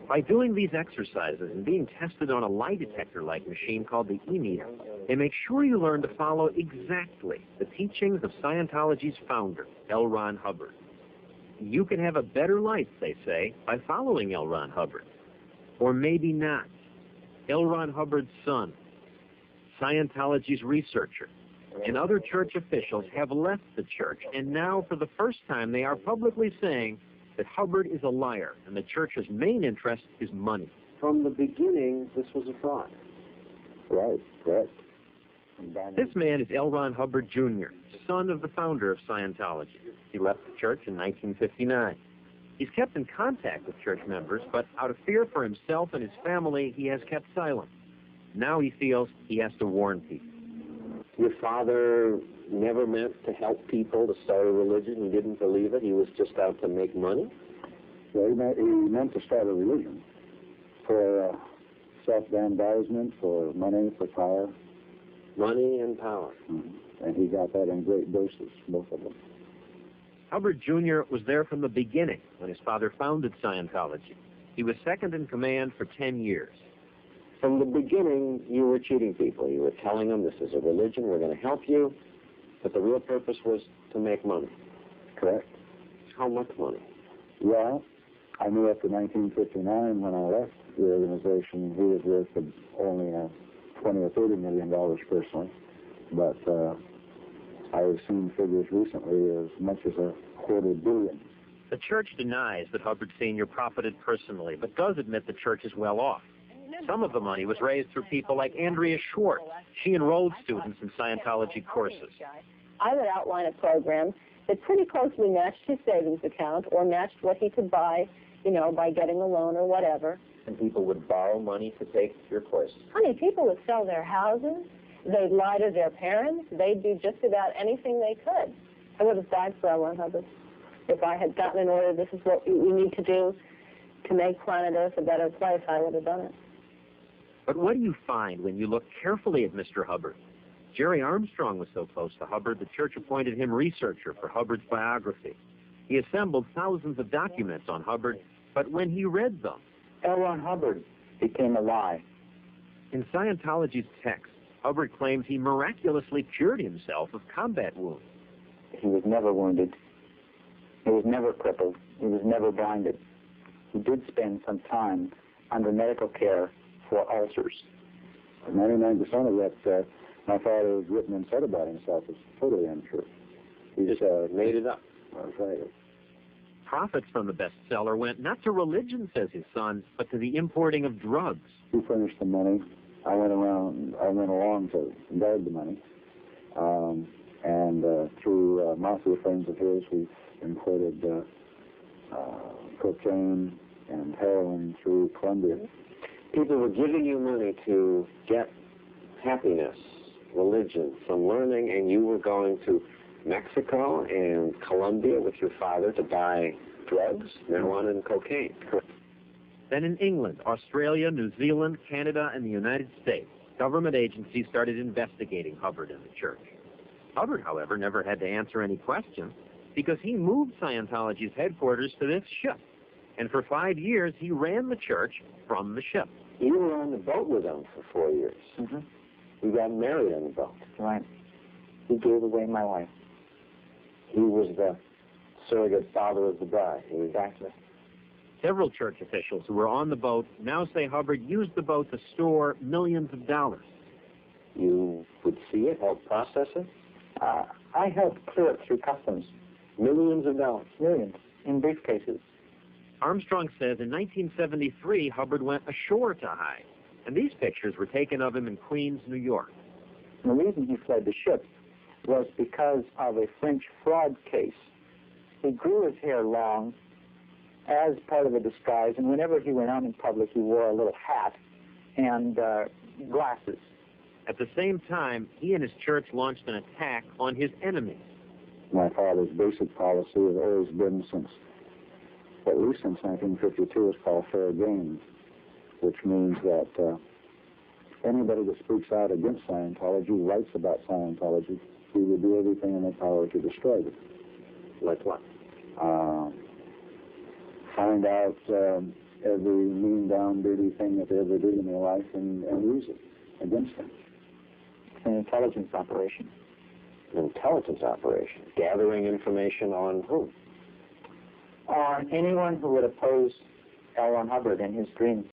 By doing these exercises and being tested on a lie detector-like machine called the e-meter, they make sure you learn to follow exactly the teachings of Scientology's founder, L. Ron Hubbard. You can have a better life, they say, by following L. Ron Hubbard. Or maybe not. L. Ron Hubbard's son, Scientology's researcher, and other church officials have left the church, and now for the first time they are publicly saying that Hubbard is a liar and the church's main interest is money. From the beginning, this was a fraud. Right, correct. This man is L. Ron Hubbard, Jr., son of the founder of Scientology. He left the church in 1959. He's kept in contact with church members, but out of fear for himself and his family, he has kept silent. Now he feels he has to warn people. Your father never meant to help people to start a religion. He didn't believe it. He was just out to make money. Well, he meant to start a religion for self-aggrandizement, for money, for power. Money and power. Mm-hmm. And he got that in great doses, both of them. Hubbard Jr. was there from the beginning when his father founded Scientology. He was second in command for 10 years. From the beginning, you were cheating people. You were telling them this is a religion, we're going to help you, but the real purpose was to make money. Correct. How much money? Well, I knew after 1959 when I left the organization, he was worth only $20 or $30 million personally, but I've seen figures recently as much as $250 million. The church denies that Hubbard Sr. profited personally, but does admit the church is well off. Some of the money was raised through people like Andrea Schwartz. She enrolled students in Scientology courses. I would outline a program that pretty closely matched his savings account or matched what he could buy, by getting a loan or whatever. And people would borrow money to take your course. Honey, people would sell their houses. They'd lie to their parents. They'd do just about anything they could. I would have died for L. Ron Hubbard. If I had gotten an order, this is what we need to do to make planet Earth a better place, I would have done it. But what do you find when you look carefully at Mr. Hubbard? Jerry Armstrong was so close to Hubbard, the church appointed him researcher for Hubbard's biography. He assembled thousands of documents on Hubbard, but when he read them, L. Ron Hubbard became a lie. In Scientology's text, Hubbard claims he miraculously cured himself of combat wounds. He was never wounded. He was never crippled. He was never blinded. He did spend some time under medical care for ulcers. 99% of that my father has written and said about himself is totally untrue. He just made it up. That's right. Profits from the bestseller went not to religion, says his son, but to the importing of drugs. He furnished the money. I went along to guard the money. And through mafia friends of his, we imported cocaine and heroin through Colombia. People were giving you money to get happiness, religion, from learning, and you were going to Mexico and Colombia with your father to buy drugs, marijuana and cocaine. Then in England, Australia, New Zealand, Canada, and the United States, government agencies started investigating Hubbard and the church. Hubbard, however, never had to answer any questions because he moved Scientology's headquarters to this ship. And for 5 years, he ran the church from the ship. You were on the boat with him for 4 years. Mm-hmm. You got married on the boat. Right. He gave away my life. He was the surrogate father of the bride. Exactly. Several church officials who were on the boat now say Hubbard used the boat to store millions of dollars. You would see it, help process it? I helped clear it through customs. Millions of dollars. Millions. In briefcases. Armstrong says in 1973, Hubbard went ashore to hide. And these pictures were taken of him in Queens, New York. And the reason he fled the ship was because of a French fraud case. He grew his hair long as part of a disguise, and whenever he went out in public, he wore a little hat and glasses. At the same time, he and his church launched an attack on his enemies. My father's basic policy has always been at least since 1952, is called fair game, which means that anybody that speaks out against Scientology, writes about Scientology, he would do everything in their power to destroy it. Like what? Find out every mean, down, dirty thing that they ever did in their life and use it against them. It's an intelligence operation. An intelligence operation. Gathering information on who? On anyone who would oppose L. Ron Hubbard and his dream.